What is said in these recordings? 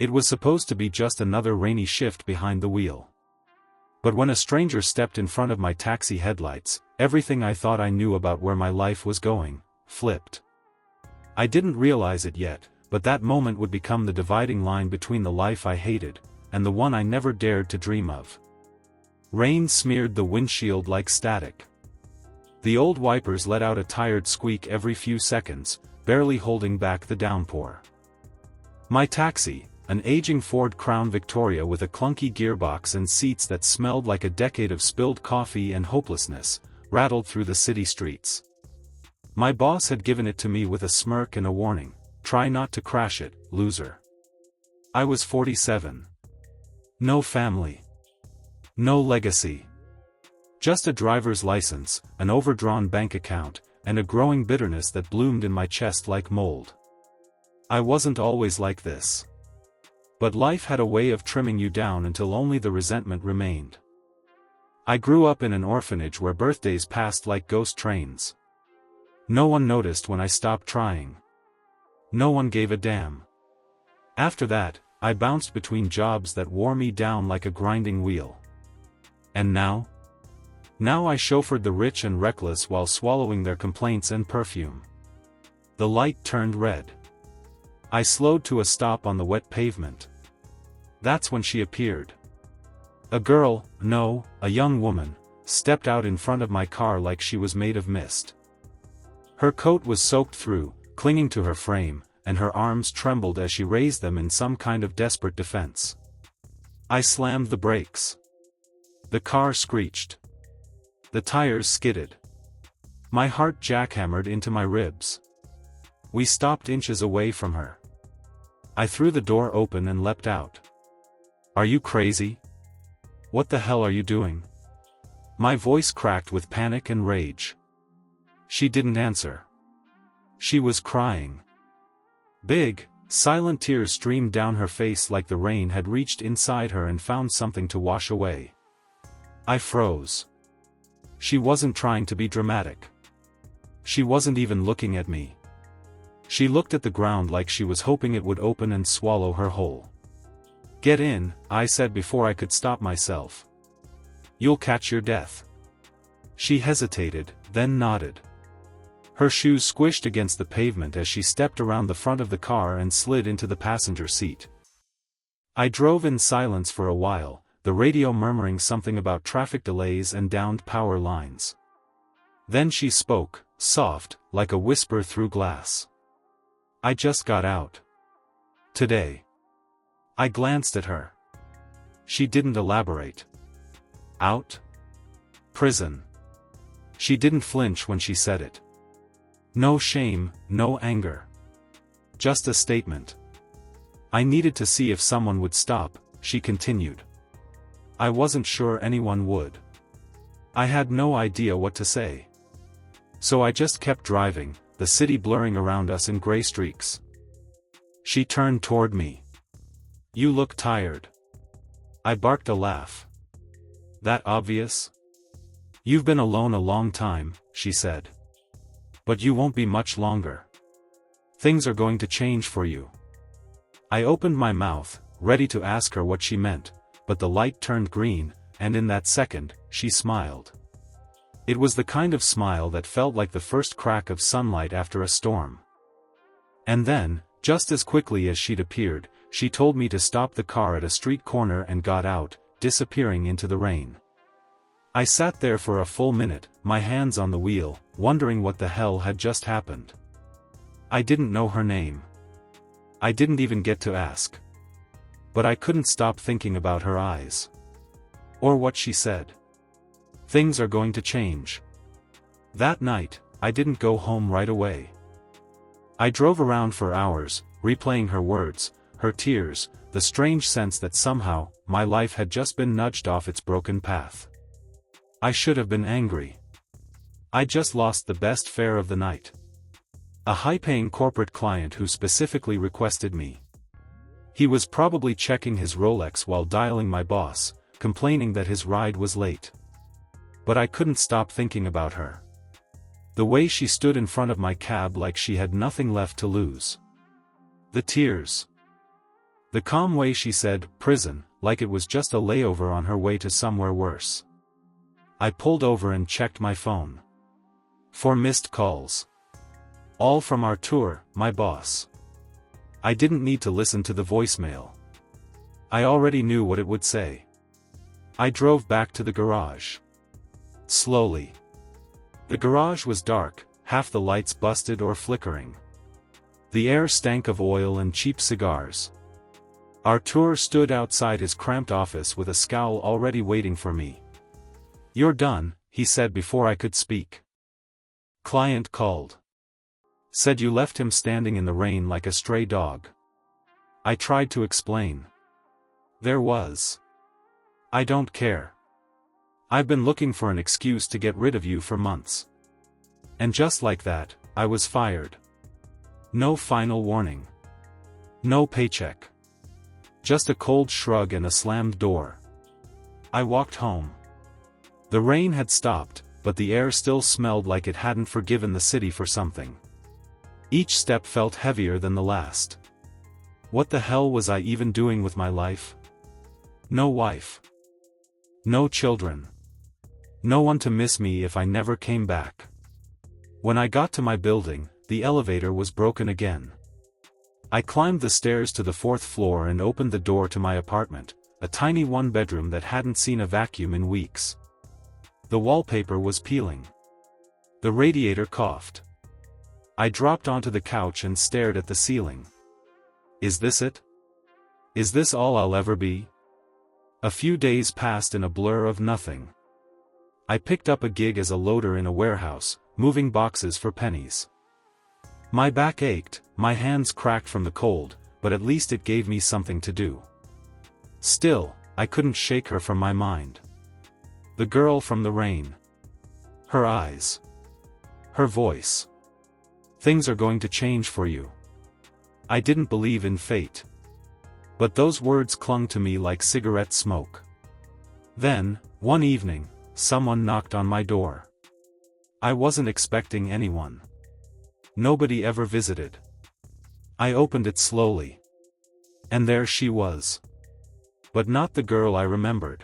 It was supposed to be just another rainy shift behind the wheel. But when a stranger stepped in front of my taxi headlights, everything I thought I knew about where my life was going, flipped. I didn't realize it yet, but that moment would become the dividing line between the life I hated, and the one I never dared to dream of. Rain smeared the windshield like static. The old wipers let out a tired squeak every few seconds, barely holding back the downpour. My taxi, an aging Ford Crown Victoria with a clunky gearbox and seats that smelled like a decade of spilled coffee and hopelessness, rattled through the city streets. My boss had given it to me with a smirk and a warning, "Try not to crash it, loser." I was 47. No family. No legacy. Just a driver's license, an overdrawn bank account, and a growing bitterness that bloomed in my chest like mold. I wasn't always like this. But life had a way of trimming you down until only the resentment remained. I grew up in an orphanage where birthdays passed like ghost trains. No one noticed when I stopped trying. No one gave a damn. After that, I bounced between jobs that wore me down like a grinding wheel. And now? Now I chauffeured the rich and reckless while swallowing their complaints and perfume. The light turned red. I slowed to a stop on the wet pavement. That's when she appeared. A girl, no, a young woman, stepped out in front of my car like she was made of mist. Her coat was soaked through, clinging to her frame, and her arms trembled as she raised them in some kind of desperate defense. I slammed the brakes. The car screeched. The tires skidded. My heart jackhammered into my ribs. We stopped inches away from her. I threw the door open and leapt out. "Are you crazy? What the hell are you doing?" My voice cracked with panic and rage. She didn't answer. She was crying. Big, silent tears streamed down her face like the rain had reached inside her and found something to wash away. I froze. She wasn't trying to be dramatic. She wasn't even looking at me. She looked at the ground like she was hoping it would open and swallow her whole. "Get in," I said before I could stop myself. "You'll catch your death." She hesitated, then nodded. Her shoes squished against the pavement as she stepped around the front of the car and slid into the passenger seat. I drove in silence for a while, the radio murmuring something about traffic delays and downed power lines. Then she spoke, soft, like a whisper through glass. "I just got out. Today." I glanced at her. She didn't elaborate. "Out? Prison." She didn't flinch when she said it. No shame, no anger. Just a statement. "I needed to see if someone would stop," she continued. I wasn't sure anyone would. I had no idea what to say. So I just kept driving, the city blurring around us in gray streaks. She turned toward me. "You look tired." I barked a laugh. "That obvious?" "You've been alone a long time," she said. "But you won't be much longer. Things are going to change for you." I opened my mouth, ready to ask her what she meant, but the light turned green, and in that second, she smiled. It was the kind of smile that felt like the first crack of sunlight after a storm. And then, just as quickly as she'd appeared, she told me to stop the car at a street corner and got out, disappearing into the rain. I sat there for a full minute, my hands on the wheel, wondering what the hell had just happened. I didn't know her name. I didn't even get to ask. But I couldn't stop thinking about her eyes. Or what she said. Things are going to change. That night, I didn't go home right away. I drove around for hours, replaying her words, her tears, the strange sense that somehow, my life had just been nudged off its broken path. I should have been angry. I just lost the best fare of the night. A high-paying corporate client who specifically requested me. He was probably checking his Rolex while dialing my boss, complaining that his ride was late. But I couldn't stop thinking about her. The way she stood in front of my cab like she had nothing left to lose. The tears. The calm way she said, prison, like it was just a layover on her way to somewhere worse. I pulled over and checked my phone. 4 missed calls. All from Artur, my boss. I didn't need to listen to the voicemail. I already knew what it would say. I drove back to the garage. Slowly. The garage was dark, half the lights busted or flickering. The air stank of oil and cheap cigars. Artur stood outside his cramped office with a scowl already waiting for me. "You're done," he said before I could speak. "Client called. Said you left him standing in the rain like a stray dog." I tried to explain. "There was. I don't care. I've been looking for an excuse to get rid of you for months." And just like that, I was fired. No final warning. No paycheck. Just a cold shrug and a slammed door. I walked home. The rain had stopped, but the air still smelled like it hadn't forgiven the city for something. Each step felt heavier than the last. What the hell was I even doing with my life? No wife. No children. No one to miss me if I never came back. When I got to my building, the elevator was broken again. I climbed the stairs to the 4th floor and opened the door to my apartment, a tiny one-bedroom that hadn't seen a vacuum in weeks. The wallpaper was peeling. The radiator coughed. I dropped onto the couch and stared at the ceiling. Is this it? Is this all I'll ever be? A few days passed in a blur of nothing. I picked up a gig as a loader in a warehouse, moving boxes for pennies. My back ached, my hands cracked from the cold, but at least it gave me something to do. Still, I couldn't shake her from my mind. The girl from the rain. Her eyes. Her voice. "Things are going to change for you." I didn't believe in fate. But those words clung to me like cigarette smoke. Then, one evening, someone knocked on my door. I wasn't expecting anyone. Nobody ever visited. I opened it slowly. And there she was. But not the girl I remembered.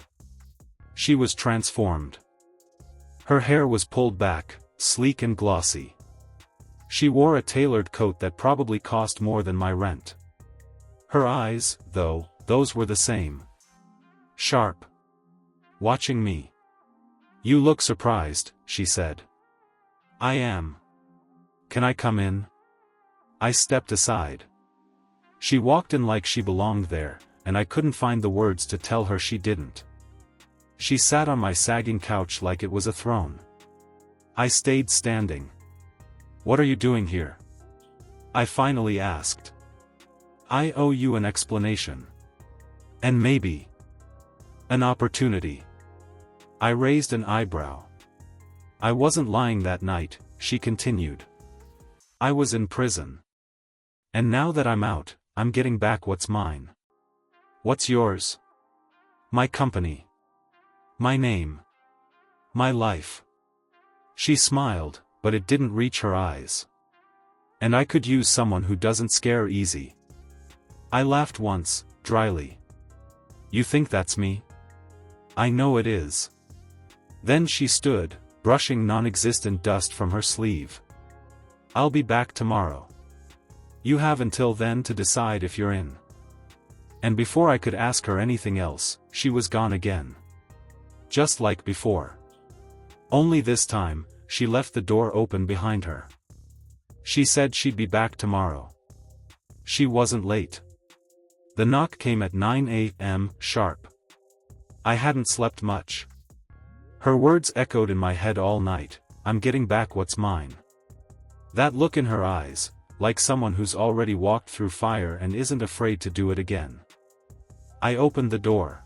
She was transformed. Her hair was pulled back, sleek and glossy. She wore a tailored coat that probably cost more than my rent. Her eyes, though, those were the same. Sharp. Watching me. "You look surprised," she said. "I am. Can I come in?" I stepped aside. She walked in like she belonged there, and I couldn't find the words to tell her she didn't. She sat on my sagging couch like it was a throne. I stayed standing. "What are you doing here?" I finally asked. "I owe you an explanation. And maybe an opportunity." I raised an eyebrow. "I wasn't lying that night," she continued. "I was in prison. And now that I'm out, I'm getting back what's mine." "What's yours?" "My company. My name. My life." She smiled, but it didn't reach her eyes. "And I could use someone who doesn't scare easy." I laughed once, dryly. "You think that's me?" "I know it is." Then she stood, brushing non-existent dust from her sleeve. "I'll be back tomorrow. You have until then to decide if you're in." And before I could ask her anything else, she was gone again. Just like before. Only this time, she left the door open behind her. She said she'd be back tomorrow. She wasn't late. The knock came at 9 a.m. sharp. I hadn't slept much. Her words echoed in my head all night, "I'm getting back what's mine." That look in her eyes, like someone who's already walked through fire and isn't afraid to do it again. I opened the door.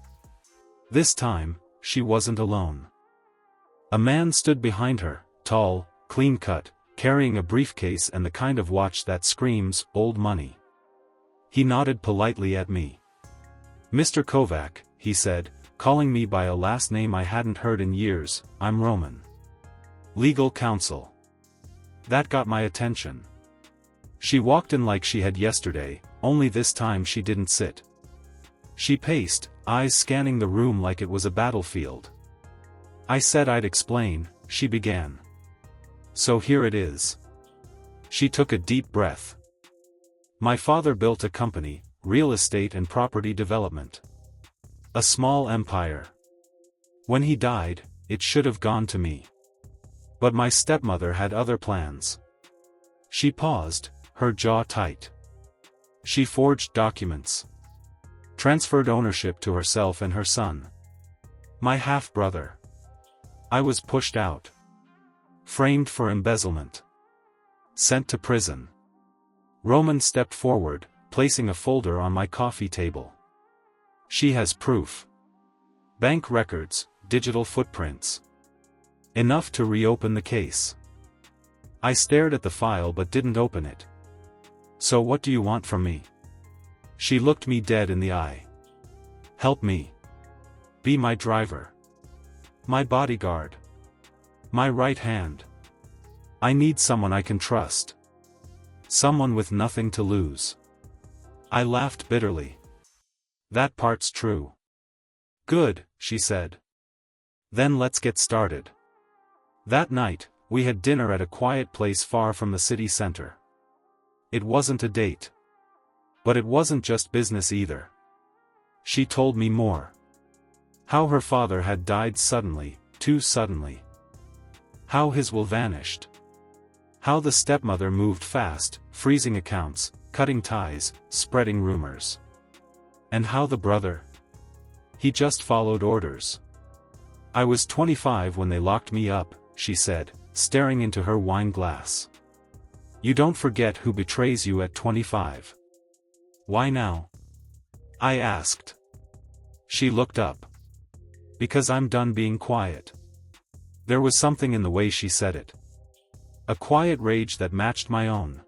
This time, she wasn't alone. A man stood behind her, tall, clean-cut, carrying a briefcase and the kind of watch that screams, "old money." He nodded politely at me. "Mr. Kovac," he said, calling me by a last name I hadn't heard in years, "I'm Roman. Legal counsel." That got my attention. She walked in like she had yesterday, only this time she didn't sit. She paced, eyes scanning the room like it was a battlefield. I said I'd explain, she began. So here it is. She took a deep breath. My father built a company, real estate and property development. A small empire. When he died, it should have gone to me. But my stepmother had other plans. She paused, her jaw tight. She forged documents. Transferred ownership to herself and her son. My half-brother. I was pushed out. Framed for embezzlement. Sent to prison. Roman stepped forward, placing a folder on my coffee table. She has proof. Bank records, digital footprints. Enough to reopen the case. I stared at the file but didn't open it. So what do you want from me? She looked me dead in the eye. Help me. Be my driver. My bodyguard. My right hand. I need someone I can trust. Someone with nothing to lose. I laughed bitterly. That part's true. Good, she said. Then let's get started. That night, we had dinner at a quiet place far from the city center. It wasn't a date. But it wasn't just business either. She told me more. How her father had died suddenly, too suddenly. How his will vanished. How the stepmother moved fast, freezing accounts, cutting ties, spreading rumors. And how the brother? He just followed orders. I was 25 when they locked me up, she said, staring into her wine glass. You don't forget who betrays you at 25. Why now? I asked. She looked up. Because I'm done being quiet. There was something in the way she said it. A quiet rage that matched my own.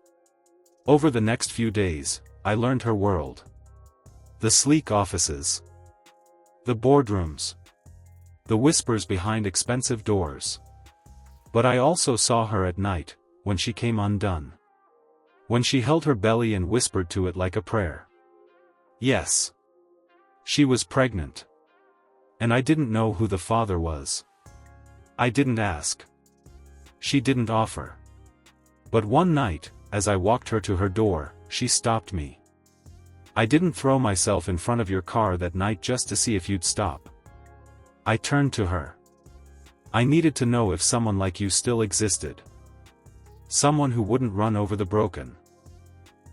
Over the next few days, I learned her world. The sleek offices. The boardrooms. The whispers behind expensive doors. But I also saw her at night, when she came undone. When she held her belly and whispered to it like a prayer. Yes. She was pregnant. And I didn't know who the father was. I didn't ask. She didn't offer. But one night, as I walked her to her door, she stopped me. I didn't throw myself in front of your car that night just to see if you'd stop. I turned to her. I needed to know if someone like you still existed. Someone who wouldn't run over the broken.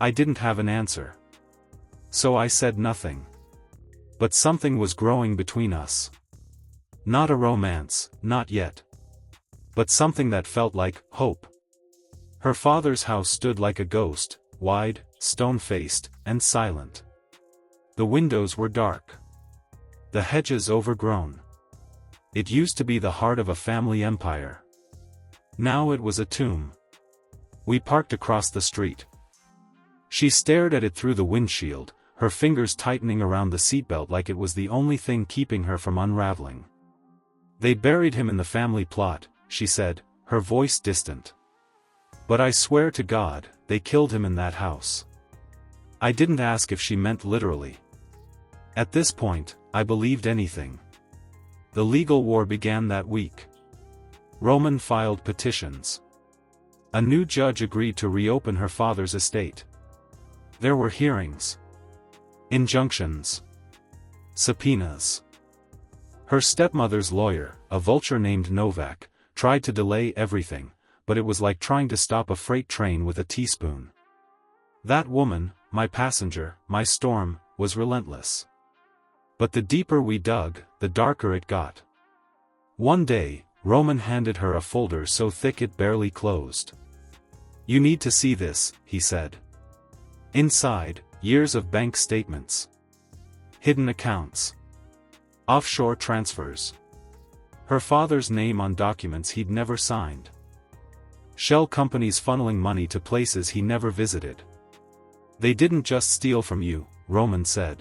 I didn't have an answer. So I said nothing. But something was growing between us. Not a romance, not yet. But something that felt like hope. Her father's house stood like a ghost, wide, stone-faced, and silent. The windows were dark. The hedges overgrown. It used to be the heart of a family empire. Now it was a tomb. We parked across the street. She stared at it through the windshield, her fingers tightening around the seatbelt like it was the only thing keeping her from unraveling. They buried him in the family plot, she said, her voice distant. But I swear to God, they killed him in that house. I didn't ask if she meant literally. At this point, I believed anything. The legal war began that week. Roman filed petitions. A new judge agreed to reopen her father's estate. There were hearings. Injunctions. Subpoenas. Her stepmother's lawyer, a vulture named Novak, tried to delay everything, but it was like trying to stop a freight train with a teaspoon. That woman, my passenger, my storm, was relentless. But the deeper we dug, the darker it got. One day, Roman handed her a folder so thick it barely closed. You need to see this, he said. Inside, years of bank statements. Hidden accounts. Offshore transfers. Her father's name on documents he'd never signed. Shell companies funneling money to places he never visited. They didn't just steal from you, Roman said.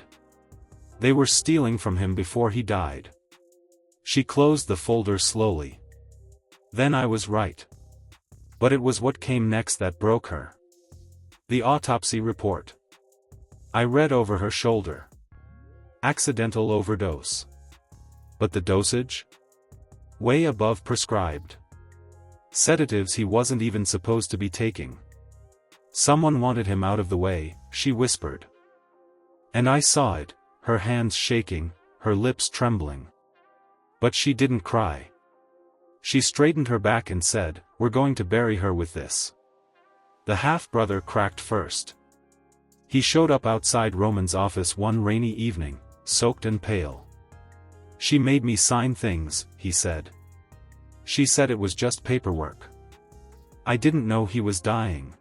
They were stealing from him before he died. She closed the folder slowly. Then I was right. But it was what came next that broke her. The autopsy report. I read over her shoulder. Accidental overdose. But the dosage? Way above prescribed. Sedatives he wasn't even supposed to be taking. Someone wanted him out of the way, she whispered. And I saw it, her hands shaking, her lips trembling. But she didn't cry. She straightened her back and said, "We're going to bury her with this." The half-brother cracked first. He showed up outside Roman's office one rainy evening, soaked and pale. "She made me sign things," he said. "She said it was just paperwork. I didn't know he was dying.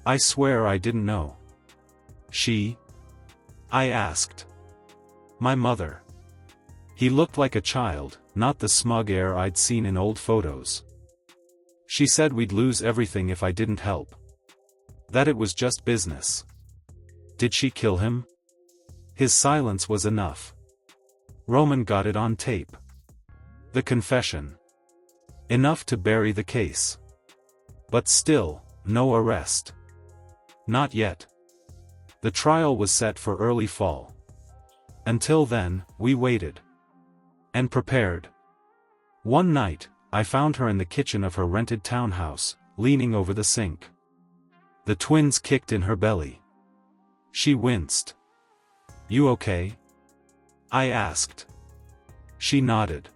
I swear I didn't know." "She?" I asked. "My mother." He looked like a child, not the smug air I'd seen in old photos. "She said we'd lose everything if I didn't help. That it was just business." "Did she kill him?" His silence was enough. Roman got it on tape. The confession. Enough to bury the case. But still, no arrest. Not yet. The trial was set for early fall. Until then, we waited. And prepared. One night, I found her in the kitchen of her rented townhouse, leaning over the sink. The twins kicked in her belly. She winced. "You okay?" I asked. She nodded.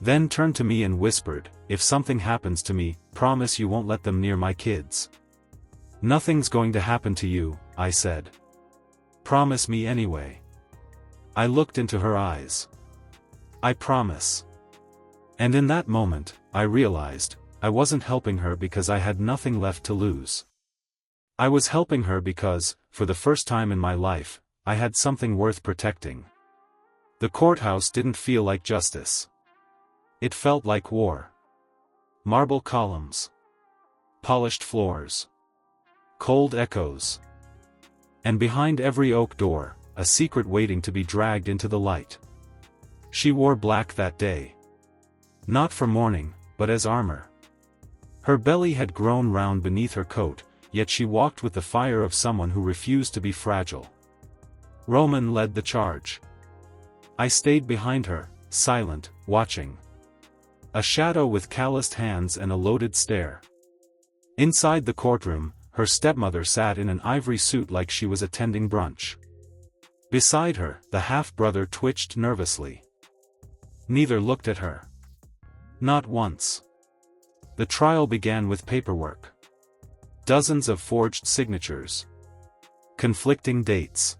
Then turned to me and whispered, "If something happens to me, promise you won't let them near my kids." "Nothing's going to happen to you," I said. "Promise me anyway." I looked into her eyes. "I promise." And in that moment, I realized, I wasn't helping her because I had nothing left to lose. I was helping her because, for the first time in my life, I had something worth protecting. The courthouse didn't feel like justice. It felt like war. Marble columns. Polished floors. Cold echoes. And behind every oak door, a secret waiting to be dragged into the light. She wore black that day. Not for mourning, but as armor. Her belly had grown round beneath her coat, yet she walked with the fire of someone who refused to be fragile. Roman led the charge. I stayed behind her, silent, watching. A shadow with calloused hands and a loaded stare. Inside the courtroom, her stepmother sat in an ivory suit like she was attending brunch. Beside her, the half-brother twitched nervously. Neither looked at her. Not once. The trial began with paperwork. Dozens of forged signatures. Conflicting dates.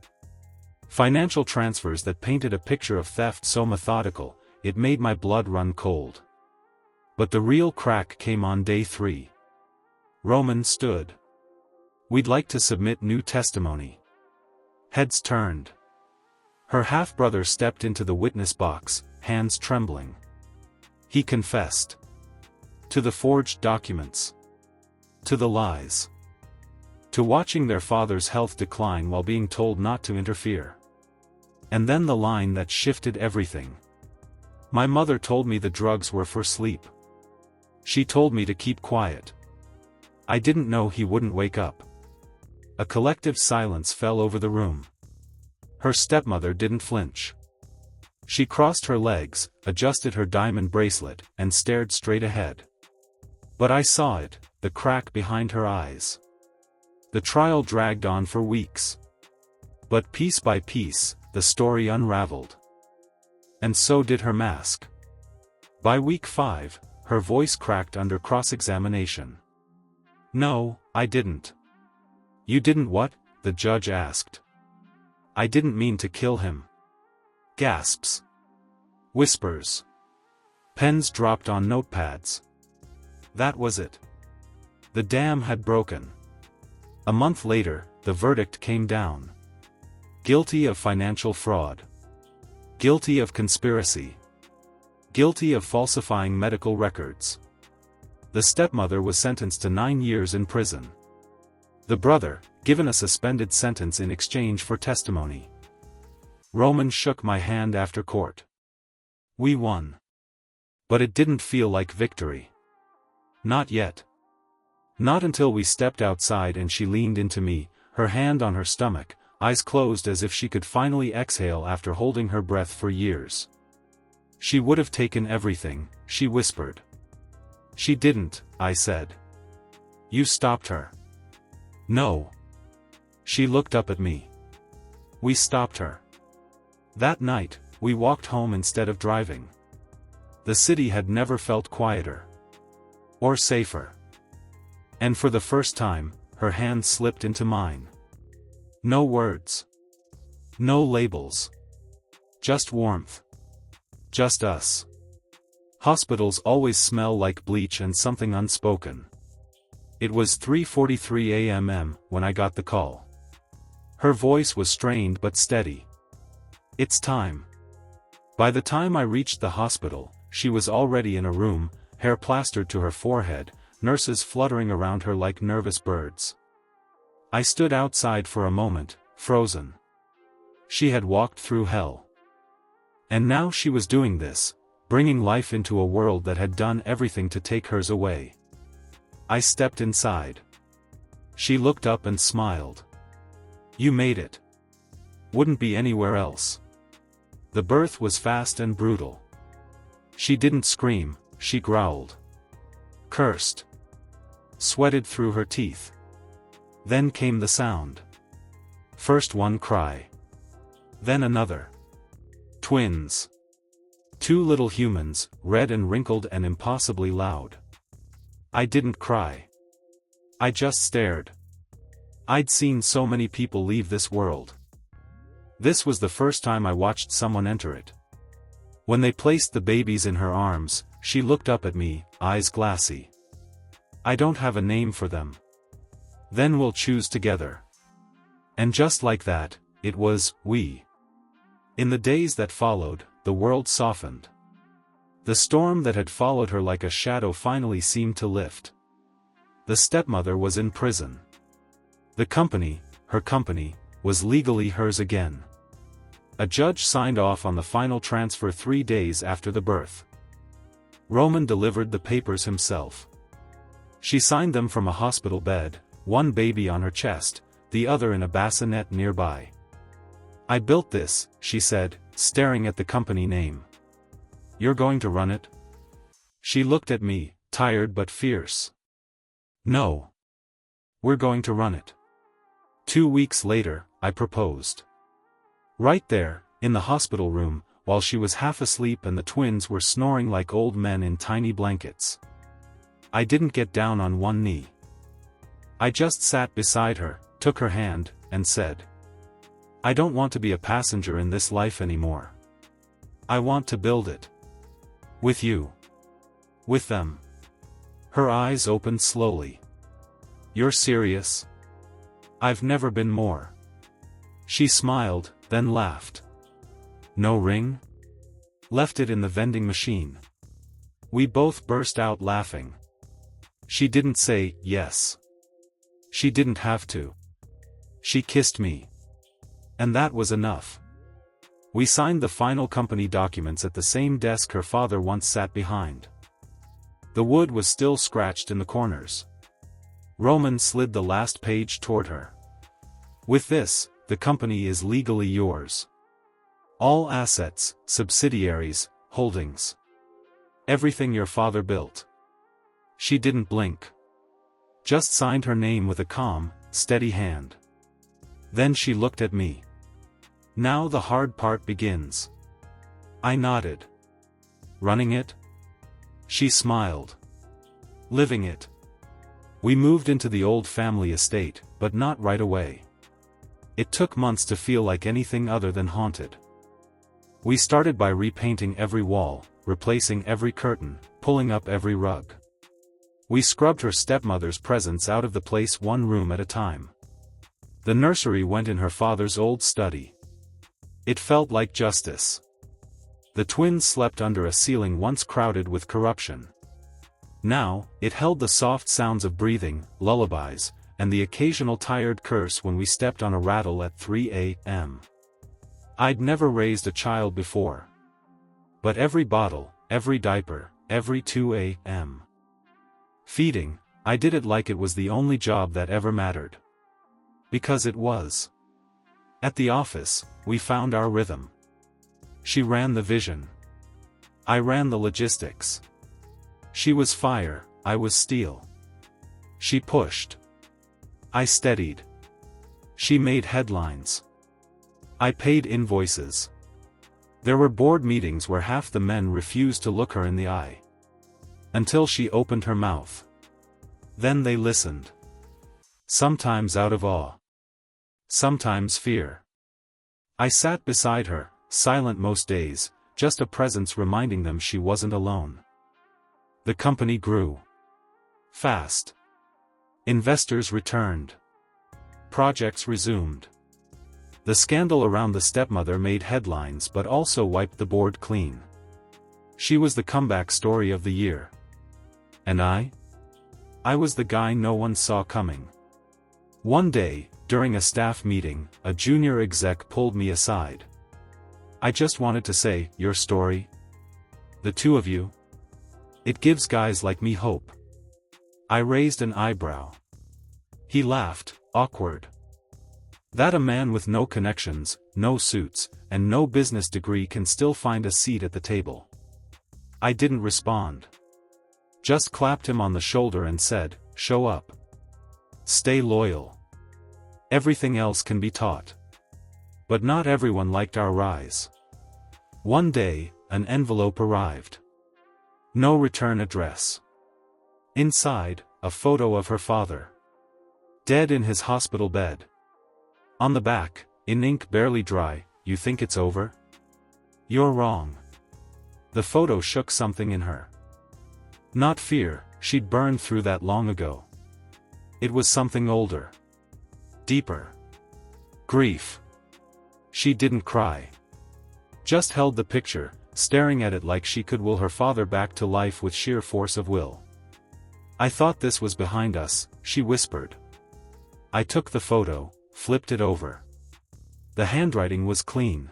Financial transfers that painted a picture of theft so methodical, it made my blood run cold. But the real crack came on day 3. Roman stood. "We'd like to submit new testimony." Heads turned. Her half-brother stepped into the witness box, hands trembling. He confessed. To the forged documents. To the lies. To watching their father's health decline while being told not to interfere. And then the line that shifted everything. "My mother told me the drugs were for sleep. She told me to keep quiet. I didn't know he wouldn't wake up." A collective silence fell over the room. Her stepmother didn't flinch. She crossed her legs, adjusted her diamond bracelet, and stared straight ahead. But I saw it, the crack behind her eyes. The trial dragged on for weeks. But piece by piece, the story unraveled. And so did her mask. By week 5, her voice cracked under cross-examination. "No, I didn't." "You didn't what?" the judge asked. "I didn't mean to kill him." Gasps. Whispers. Pens dropped on notepads. That was it. The dam had broken. A month later, the verdict came down. Guilty of financial fraud. Guilty of conspiracy. Guilty of falsifying medical records. The stepmother was sentenced to 9 years in prison. The brother, given a suspended sentence in exchange for testimony. Roman shook my hand after court. We won. But it didn't feel like victory. Not yet. Not until we stepped outside and she leaned into me, her hand on her stomach, eyes closed as if she could finally exhale after holding her breath for years. She would have taken everything, she whispered. She didn't, I said. You stopped her. No. She looked up at me. We stopped her. That night, we walked home instead of driving. The city had never felt quieter. Or safer. And for the first time, her hand slipped into mine. No words. No labels. Just warmth. Just us. Hospitals always smell like bleach and something unspoken. It was 3:43 a.m. when I got the call. Her voice was strained but steady. It's time. By the time I reached the hospital, she was already in a room, hair plastered to her forehead, nurses fluttering around her like nervous birds. I stood outside for a moment, frozen. She had walked through hell. And now she was doing this, bringing life into a world that had done everything to take hers away. I stepped inside. She looked up and smiled. You made it. Wouldn't be anywhere else. The birth was fast and brutal. She didn't scream, she growled. Cursed. Sweated through her teeth. Then came the sound. First one cry. Then another. Twins. Two little humans, red and wrinkled and impossibly loud. I didn't cry. I just stared. I'd seen so many people leave this world. This was the first time I watched someone enter it. When they placed the babies in her arms, she looked up at me, eyes glassy. I don't have a name for them. Then we'll choose together. And just like that, it was, we. In the days that followed, the world softened. The storm that had followed her like a shadow finally seemed to lift. The stepmother was in prison. The company, her company, was legally hers again. A judge signed off on the final transfer 3 days after the birth. Roman delivered the papers himself. She signed them from a hospital bed, one baby on her chest, the other in a bassinet nearby. I built this, she said, staring at the company name. You're going to run it? She looked at me, tired but fierce. No. We're going to run it. 2 weeks later, I proposed. Right there, in the hospital room, while she was half asleep and the twins were snoring like old men in tiny blankets. I didn't get down on one knee. I just sat beside her, took her hand, and said, I don't want to be a passenger in this life anymore. I want to build it. With you. With them. Her eyes opened slowly. You're serious? I've never been more. She smiled, then laughed. No ring? Left it in the vending machine. We both burst out laughing. She didn't say, yes. She didn't have to. She kissed me. And that was enough. We signed the final company documents at the same desk her father once sat behind. The wood was still scratched in the corners. Roman slid the last page toward her. With this, the company is legally yours. All assets, subsidiaries, holdings. Everything your father built. She didn't blink. Just signed her name with a calm, steady hand. Then she looked at me. Now the hard part begins. I nodded. Running it? She smiled. Living it. We moved into the old family estate, but not right away. It took months to feel like anything other than haunted. We started by repainting every wall, replacing every curtain, pulling up every rug. We scrubbed her stepmother's presence out of the place one room at a time. The nursery went in her father's old study. It felt like justice. The twins slept under a ceiling once crowded with corruption. Now, it held the soft sounds of breathing, lullabies, and the occasional tired curse when we stepped on a rattle at 3 a.m. I'd never raised a child before. But every bottle, every diaper, every 2 a.m. feeding, I did it like it was the only job that ever mattered. Because it was. At the office, we found our rhythm. She ran the vision. I ran the logistics. She was fire, I was steel. She pushed. I steadied. She made headlines. I paid invoices. There were board meetings where half the men refused to look her in the eye. Until she opened her mouth. Then they listened. Sometimes out of awe. Sometimes fear. I sat beside her, silent most days, just a presence reminding them she wasn't alone. The company grew. Fast. Investors returned. Projects resumed. The scandal around the stepmother made headlines but also wiped the board clean. She was the comeback story of the year. And I? I was the guy no one saw coming. One day, during a staff meeting, a junior exec pulled me aside. I just wanted to say, your story? The two of you? It gives guys like me hope. I raised an eyebrow. He laughed, awkward. That a man with no connections, no suits, and no business degree can still find a seat at the table. I didn't respond. Just clapped him on the shoulder and said, show up. Stay loyal. Everything else can be taught. But not everyone liked our rise. One day, an envelope arrived. No return address. Inside, a photo of her father. Dead in his hospital bed. On the back, in ink barely dry, you think it's over? You're wrong. The photo shook something in her. Not fear, she'd burned through that long ago. It was something older. Deeper. Grief. She didn't cry. Just held the picture, staring at it like she could will her father back to life with sheer force of will. I thought this was behind us, she whispered. I took the photo, flipped it over. The handwriting was clean.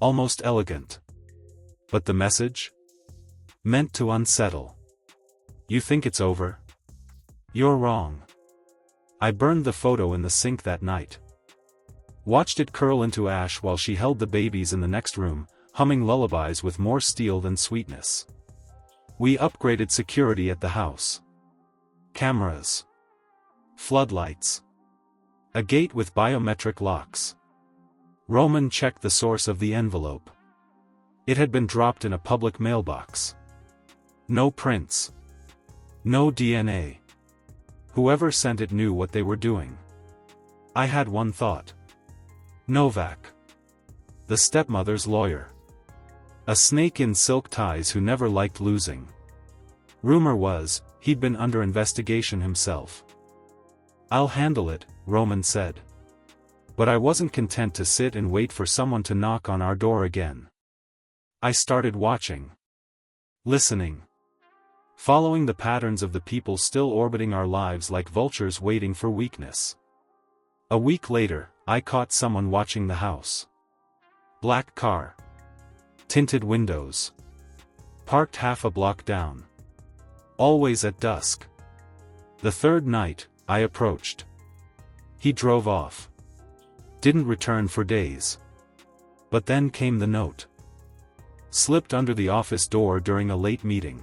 Almost elegant. But the message? Meant to unsettle. You think it's over? You're wrong. I burned the photo in the sink that night. Watched it curl into ash while she held the babies in the next room, humming lullabies with more steel than sweetness. We upgraded security at the house. Cameras. Floodlights. A gate with biometric locks. Roman checked the source of the envelope. It had been dropped in a public mailbox. No prints. No DNA. Whoever sent it knew what they were doing. I had one thought. Novak. The stepmother's lawyer. A snake in silk ties who never liked losing. Rumor was, he'd been under investigation himself. I'll handle it, Roman said. But I wasn't content to sit and wait for someone to knock on our door again. I started watching. Listening. Following the patterns of the people still orbiting our lives like vultures waiting for weakness. A week later, I caught someone watching the house. Black car. Tinted windows. Parked half a block down. Always at dusk. The third night, I approached. He drove off. Didn't return for days. But then came the note. Slipped under the office door during a late meeting.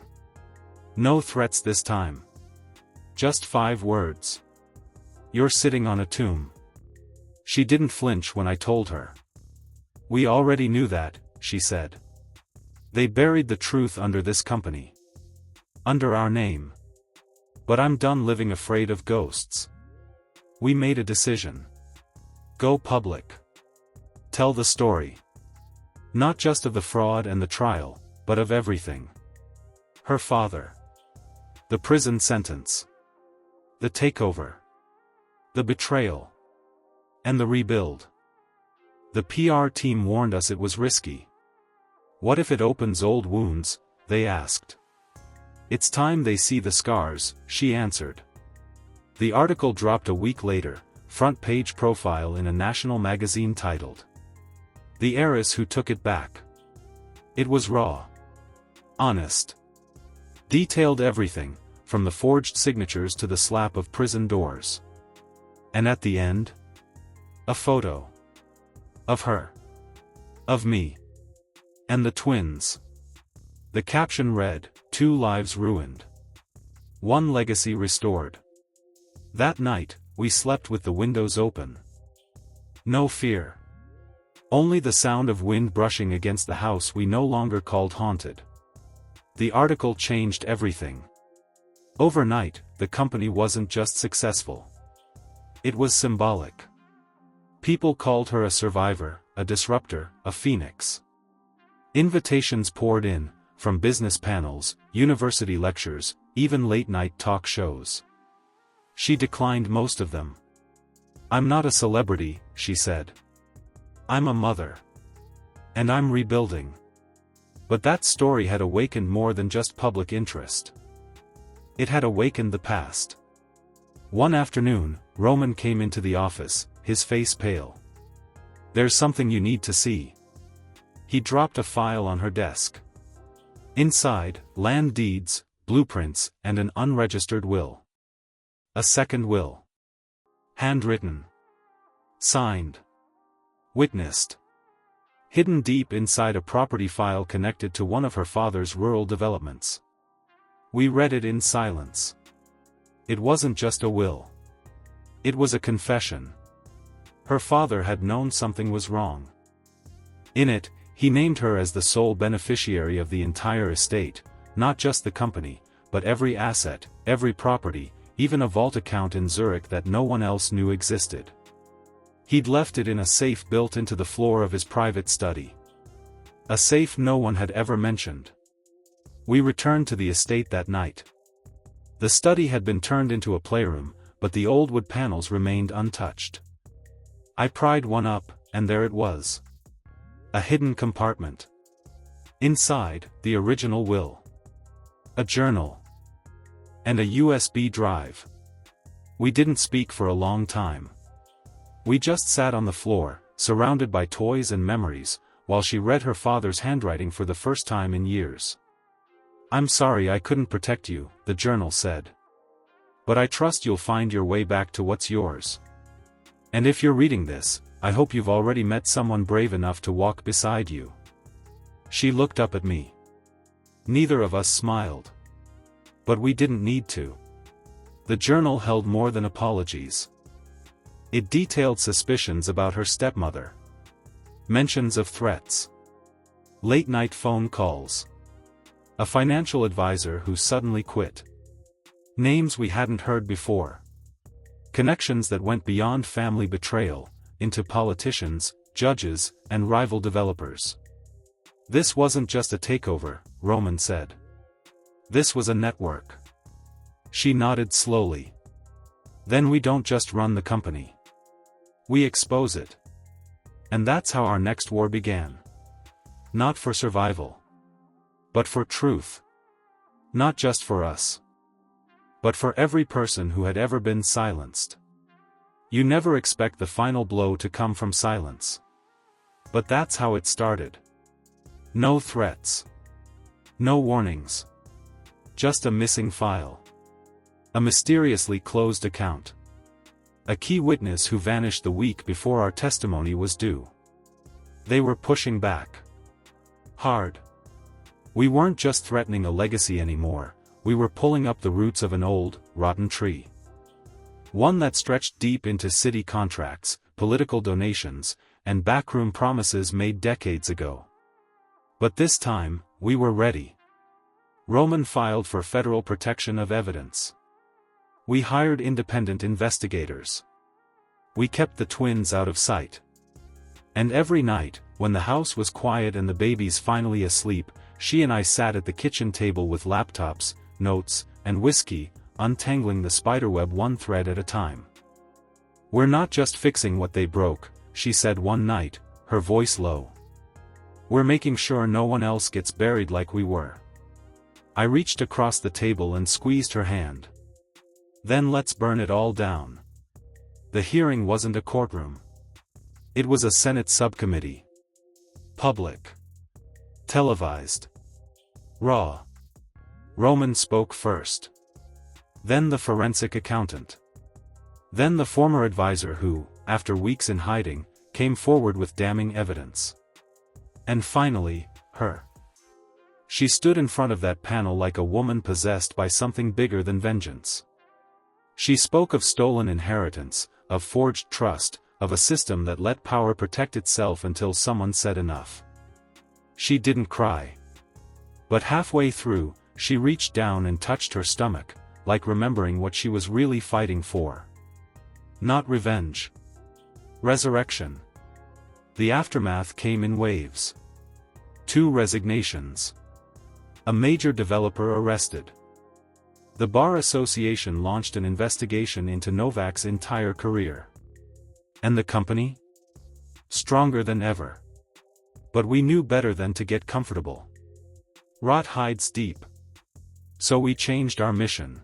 No threats this time. Just 5 words. You're sitting on a tomb. She didn't flinch when I told her. We already knew that, she said. They buried the truth under this company. Under our name. But I'm done living afraid of ghosts. We made a decision. Go public. Tell the story. Not just of the fraud and the trial, but of everything. Her father. The prison sentence. The takeover. The betrayal. And the rebuild. The PR team warned us it was risky. What if it opens old wounds, they asked. It's time they see the scars, she answered. The article dropped a week later, front page profile in a national magazine titled, The Heiress Who Took It Back. It was raw. Honest. Detailed everything, from the forged signatures to the slap of prison doors. And at the end? A photo. Of her. Of me. And the twins. The caption read, "2 lives ruined. 1 legacy restored." That night, we slept with the windows open. No fear. Only the sound of wind brushing against the house we no longer called haunted. The article changed everything. Overnight, the company wasn't just successful. It was symbolic. People called her a survivor, a disruptor, a phoenix. Invitations poured in, from business panels, university lectures, even late-night talk shows. She declined most of them. "I'm not a celebrity," she said. "I'm a mother. And I'm rebuilding." But that story had awakened more than just public interest. It had awakened the past. One afternoon, Roman came into the office, his face pale. "There's something you need to see." He dropped a file on her desk. Inside, land deeds, blueprints, and an unregistered will. A second will. Handwritten. Signed. Witnessed. Hidden deep inside a property file connected to one of her father's rural developments. We read it in silence. It wasn't just a will. It was a confession. Her father had known something was wrong. In it, he named her as the sole beneficiary of the entire estate, not just the company, but every asset, every property, even a vault account in Zurich that no one else knew existed. He'd left it in a safe built into the floor of his private study. A safe no one had ever mentioned. We returned to the estate that night. The study had been turned into a playroom, but the old wood panels remained untouched. I pried one up, and there it was. A hidden compartment. Inside, the original will. A journal. And a USB drive. We didn't speak for a long time. We just sat on the floor, surrounded by toys and memories, while she read her father's handwriting for the first time in years. "I'm sorry I couldn't protect you," the journal said. "But I trust you'll find your way back to what's yours. And if you're reading this, I hope you've already met someone brave enough to walk beside you." She looked up at me. Neither of us smiled. But we didn't need to. The journal held more than apologies. It detailed suspicions about her stepmother. Mentions of threats. Late-night phone calls. A financial advisor who suddenly quit. Names we hadn't heard before. Connections that went beyond family betrayal, into politicians, judges, and rival developers. "This wasn't just a takeover," Roman said. "This was a network." She nodded slowly. "Then we don't just run the company. We expose it." And that's how our next war began. Not for survival. But for truth. Not just for us. But for every person who had ever been silenced. You never expect the final blow to come from silence. But that's how it started. No threats. No warnings. Just a missing file. A mysteriously closed account. A key witness who vanished the week before our testimony was due. They were pushing back. Hard. We weren't just threatening a legacy anymore, we were pulling up the roots of an old, rotten tree. One that stretched deep into city contracts, political donations, and backroom promises made decades ago. But this time, we were ready. Roman filed for federal protection of evidence. We hired independent investigators. We kept the twins out of sight. And every night, when the house was quiet and the babies finally asleep, she and I sat at the kitchen table with laptops, notes, and whiskey, untangling the spiderweb one thread at a time. "We're not just fixing what they broke," she said one night, her voice low. "We're making sure no one else gets buried like we were." I reached across the table and squeezed her hand. "Then let's burn it all down." The hearing wasn't a courtroom. It was a Senate subcommittee. Public. Televised. Raw. Roman spoke first. Then the forensic accountant. Then the former advisor who, after weeks in hiding, came forward with damning evidence. And finally, her. She stood in front of that panel like a woman possessed by something bigger than vengeance. She spoke of stolen inheritance, of forged trust, of a system that let power protect itself until someone said enough. She didn't cry. But halfway through, she reached down and touched her stomach, like remembering what she was really fighting for. Not revenge. Resurrection. The aftermath came in waves. 2 resignations. A major developer arrested. The Bar Association launched an investigation into Novak's entire career. And the company? Stronger than ever. But we knew better than to get comfortable. Rot hides deep. So we changed our mission.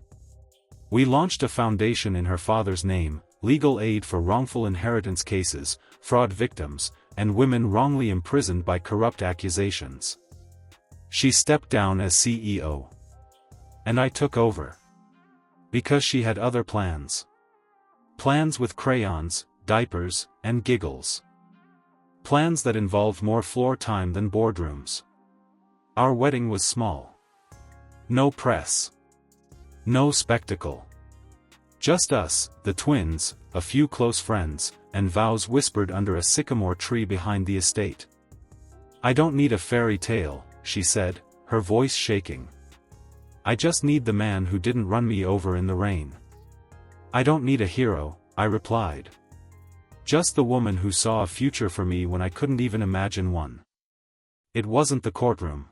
We launched a foundation in her father's name, legal aid for wrongful inheritance cases, fraud victims, and women wrongly imprisoned by corrupt accusations. She stepped down as CEO. And I took over. Because she had other plans. Plans with crayons, diapers, and giggles. Plans that involved more floor time than boardrooms. Our wedding was small. No press. No spectacle. Just us, the twins, a few close friends, and vows whispered under a sycamore tree behind the estate. I don't need a fairy tale, she said, her voice shaking. I just need the man who didn't run me over in the rain. I don't need a hero, I replied. Just the woman who saw a future for me when I couldn't even imagine one. It wasn't the courtroom.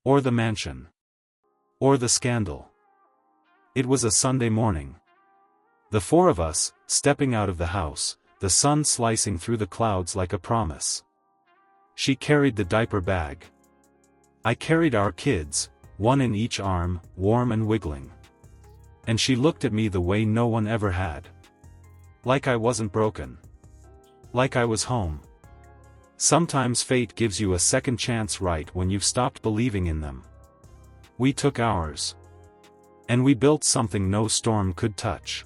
Or the mansion. Or the scandal. It was a Sunday morning. The 4 of us, stepping out of the house, the sun slicing through the clouds like a promise. She carried the diaper bag. I carried our kids, one in each arm, warm and wiggling. And she looked at me the way no one ever had. Like I wasn't broken. Like I was home. Sometimes fate gives you a second chance right when you've stopped believing in them. We took ours. And we built something no storm could touch.